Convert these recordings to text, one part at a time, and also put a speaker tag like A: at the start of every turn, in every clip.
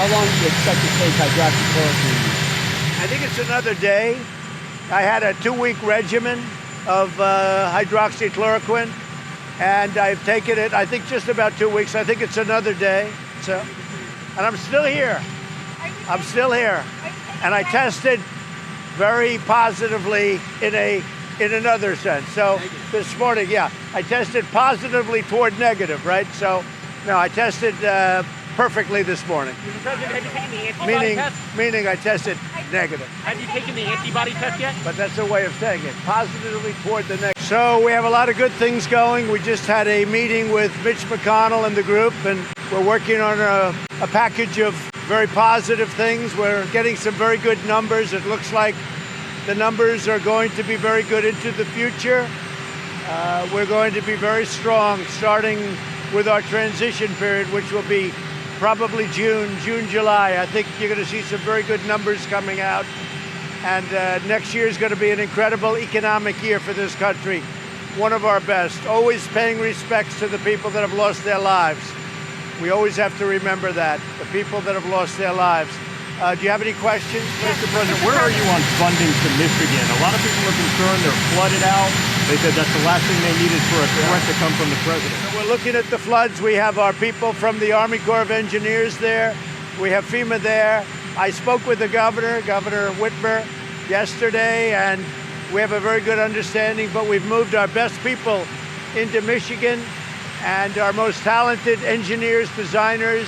A: How long do you expect to take hydroxychloroquine?
B: I think it's another day. I had a 2-week regimen of hydroxychloroquine, and I've taken it, I think, just about 2 weeks. I think it's another day. So, and I'm still here. I'm still here. And I tested very positively in another sense. So this morning, yeah, I tested positively toward negative, right? So, no, I tested perfectly this morning.
C: President, have you taken the antibody test?
B: Meaning I tested negative.
C: Have you taken the antibody test yet?
B: But that's a way of saying it, positively toward the negative. So we have a lot of good things going. We just had a meeting with Mitch McConnell and the group, and we're working on a package of very positive things. We're getting some very good numbers. It looks like the numbers are going to be very good into the future. We're going to be very strong, starting with our transition period, which will be probably June, July. I think you're going to see some very good numbers coming out. And next year is going to be an incredible economic year for this country. One of our best. Always paying respects to the people that have lost their lives. We always have to remember that, the people that have lost their lives. Do you have any questions?
D: Mr. President, where are you on funding to Michigan? A lot of people are concerned they're flooded out. They said that's the last thing they needed for a threat to come from the president.
B: So we're looking at the floods. We have our people from the Army Corps of Engineers there. We have FEMA there. I spoke with the governor, Governor Whitmer, yesterday, and we have a very good understanding, but we've moved our best people into Michigan and our most talented engineers, designers,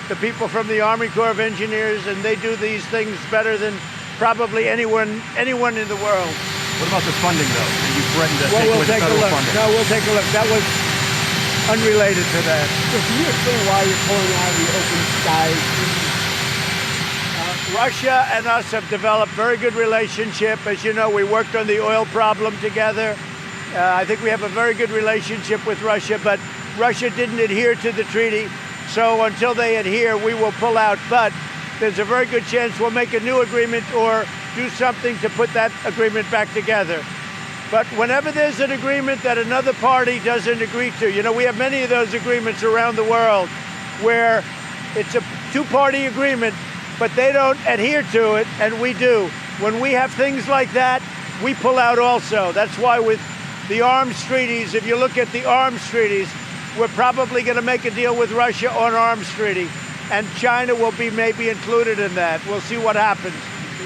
B: the people from the Army Corps of Engineers, and they do these things better than probably anyone in the world.
D: What about the funding, though? You threatened to take away the federal funding.
B: No, we'll take a look. That was unrelated to that.
A: So can you explain why you're pulling out of the open skies?
B: Russia and us have developed very good relationship. As you know, we worked on the oil problem together. I think we have a very good relationship with Russia, but Russia didn't adhere to the treaty. So until they adhere, we will pull out. But there's a very good chance we'll make a new agreement or do something to put that agreement back together. But whenever there's an agreement that another party doesn't agree to, you know, we have many of those agreements around the world where it's a two-party agreement, but they don't adhere to it, and we do. When we have things like that, we pull out also. That's why with the arms treaties, if you look at the arms treaties, we're probably going to make a deal with Russia on arms treaty, and China will be maybe included in that. We'll see what happens.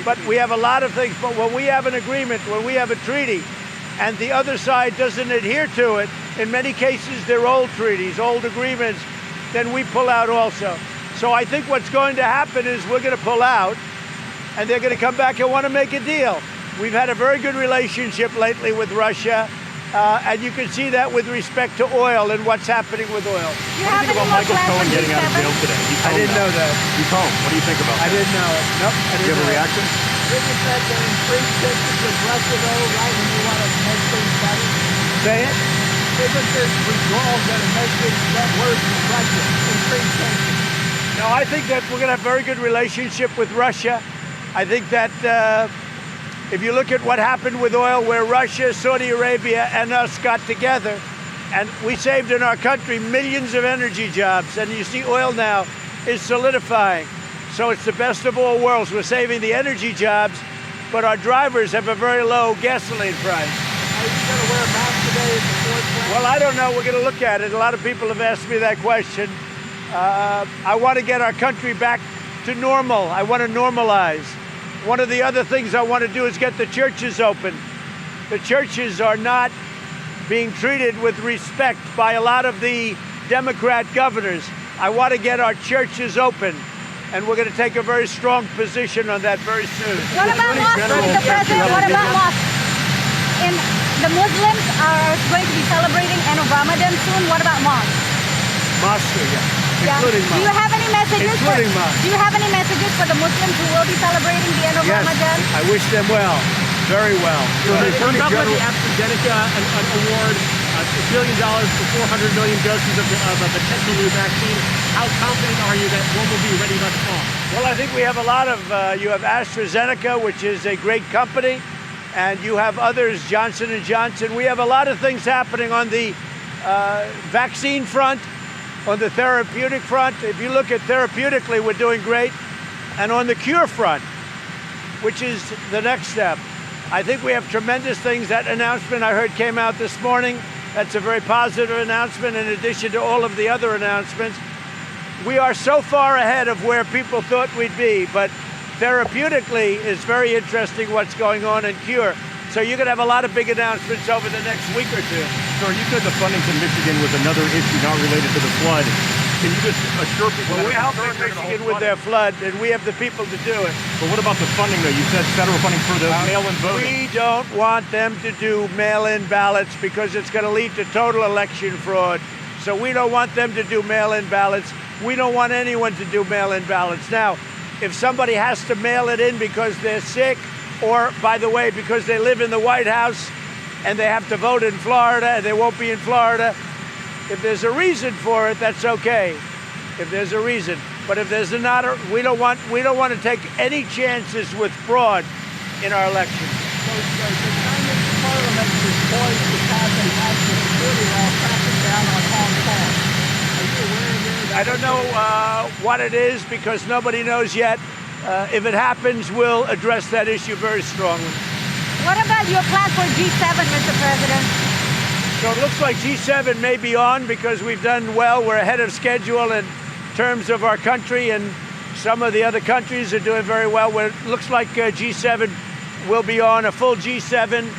B: But we have a lot of things. But when we have an agreement, when we have a treaty, and the other side doesn't adhere to it, in many cases they're old treaties, old agreements, then we pull out also. So I think what's going to happen is we're going to pull out, and they're going to come back and want to make a deal. We've had a very good relationship lately with Russia, and you can see that with respect to oil and what's happening with oil.
D: What do you think about Michael Cohen getting out of jail today?
B: I didn't know that.
D: He's home. What do you think about that?
B: I didn't know it. Nope, I
D: Do you
B: didn't
D: have a
B: know it.
D: reaction?
A: Isn't that the free business with Russia, though, right, when you want to make things better?
B: Say it?
A: Isn't this withdrawal going to make things get worse with Russia in free tensions?
B: No, I think that we're going to have a very good relationship with Russia. I think that if you look at what happened with oil, where Russia, Saudi Arabia, and us got together, and we saved in our country millions of energy jobs, and you see oil now is solidifying. So it's the best of all worlds. We're saving the energy jobs, but our drivers have a very low gasoline price.
A: Are you going to wear a mask today at the fourth plant?
B: Well, I don't know. We're going to look at it. A lot of people have asked me that question. I want to get our country back to normal. I want to normalize. One of the other things I want to do is get the churches open. The churches are not being treated with respect by a lot of the Democrat governors. I want to get our churches open, and we're going to take a very strong position on that very soon.
E: What about mosques, Mr. President? What about mosques? And the Muslims are going to be celebrating end of Ramadan soon. What about mosques?
B: Mosques, yeah.
E: Yeah.
B: Including
E: Do you
B: mosques.
E: have any messages?
B: Including mosques.
E: Do you have any messages for the Muslims who will be celebrating the end of
B: Yes,
E: Ramadan?
B: I wish them well, very well.
C: What about the AstraZeneca award, $1 billion for 400 million doses of a potential new vaccine? How confident are you that one will be ready by the fall?
B: Well, I think we have a lot of, you have AstraZeneca, which is a great company, and you have others, Johnson & Johnson. We have a lot of things happening on the vaccine front, On the therapeutic front, if you look at therapeutically, we're doing great. And on the cure front, which is the next step, I think we have tremendous things. That announcement I heard came out this morning. That's a very positive announcement in addition to all of the other announcements. We are so far ahead of where people thought we'd be, but therapeutically is very interesting what's going on in cure. So you're going to have a lot of big announcements over the next week or two.
D: Sir, you said the funding to Michigan was another issue not related to the flood. Can you just assure people
B: Well,
D: that
B: we're helping Michigan with their flood, and we have the people to do it.
D: But what about the funding, though? You said federal funding for the mail-in voting.
B: We don't want them to do mail-in ballots because it's going to lead to total election fraud. So we don't want them to do mail-in ballots. We don't want anyone to do mail-in ballots. Now, if somebody has to mail it in because they're sick, or, by the way, because they live in the White House and they have to vote in Florida and they won't be in Florida, if there's a reason for it, that's okay. If there's a reason. But if there's not, we don't want to take any chances with fraud in our elections.
A: So the Chinese parliament is poised to pass a national security law cracking down on Hong Kong. Are you aware of this?
B: I don't know what it is because nobody knows yet. If it happens, we'll address that issue very strongly.
E: What about your plan for G7, Mr. President?
B: So it looks like G7 may be on because we've done well. We're ahead of schedule in terms of our country, and some of the other countries are doing very well. It looks like G7 will be on, a full G7,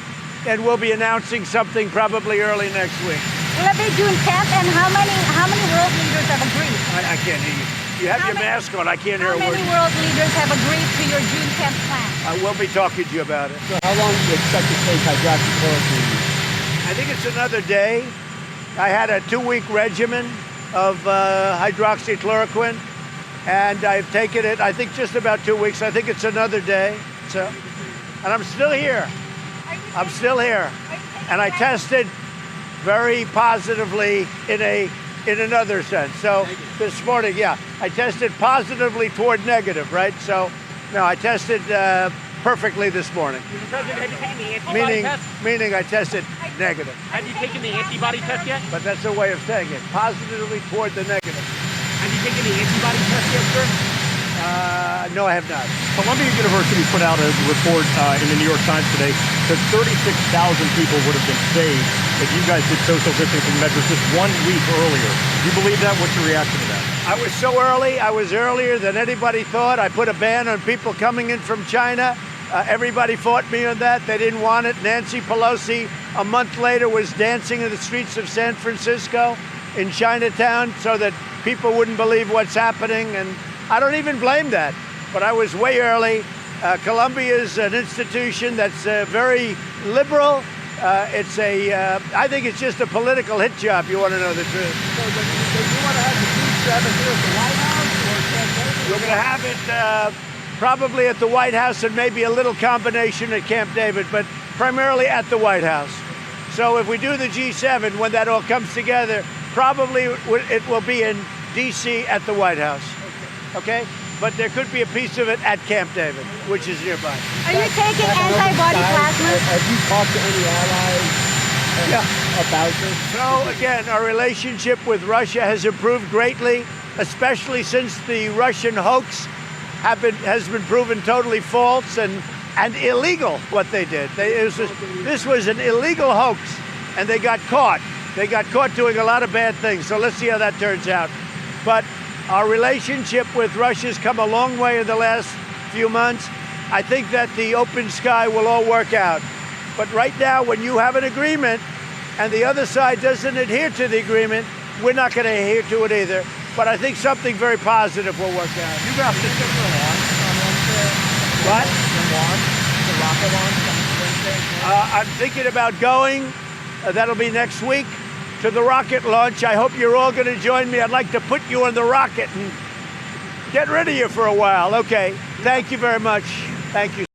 B: and we'll be announcing something probably early next week.
E: Will it be June 10th? And how many world leaders have agreed?
B: I can't hear you. You have your mask on. I can't hear a
E: How
B: word.
E: many world leaders have agreed to your June 10th plan?
B: I will be talking to you about it.
A: So how long do you expect to take hydroxychloroquine?
B: I think it's another day. I had a 2-week regimen of hydroxychloroquine, and I've taken it, I think, just about 2 weeks. I think it's another day. So, and I'm still here. I'm still here. And I tested very positively in another sense. So this morning, yeah, I tested positively toward negative, right? So, no, I tested perfectly this morning.
C: Mr. President, have you taken the antibody test?
B: Meaning I tested negative.
C: Have you taken the antibody test yet?
B: But that's a way of saying it. Positively toward the negative.
C: Have you taken the antibody test yet, sir?
B: No, I have not.
D: Columbia University put out a report in the New York Times today that 36,000 people would have been saved if you guys did social distancing measures just 1 week earlier. Do you believe that? What's your reaction to that?
B: I was so early. I was earlier than anybody thought. I put a ban on people coming in from China. Everybody fought me on that. They didn't want it. Nancy Pelosi, a month later, was dancing in the streets of San Francisco in Chinatown so that people wouldn't believe what's happening. And I don't even blame that. But I was way early. Columbia is an institution that's very liberal. I think it's just a political hit job, you want to know the truth.
A: So do you want to have the G7 here at the White House or Camp David?
B: We're going to have it probably at the White House and maybe a little combination at Camp David, but primarily at the White House. So if we do the G7, when that all comes together, probably it will be in D.C. at the White House. Okay? But there could be a piece of it at Camp David, which is nearby.
E: Are you taking antibody plasma?
A: Have you talked to any allies about this?
B: So again, our relationship with Russia has improved greatly, especially since the Russian hoax has been proven totally false and illegal. What they did, this was an illegal hoax, and they got caught. They got caught doing a lot of bad things. So let's see how that turns out. But our relationship with Russia has come a long way in the last few months. I think that the open sky will all work out. But right now, when you have an agreement and the other side doesn't adhere to the agreement, we're not going to adhere to it either. But I think something very positive will work out.
A: You got to for launch on Wednesday.
B: What?
A: The rocket launch on Wednesday.
B: I'm thinking about going. That'll be next week. To the rocket launch. I hope you're all going to join me. I'd like to put you on the rocket and get rid of you for a while. Okay. Thank you very much. Thank you.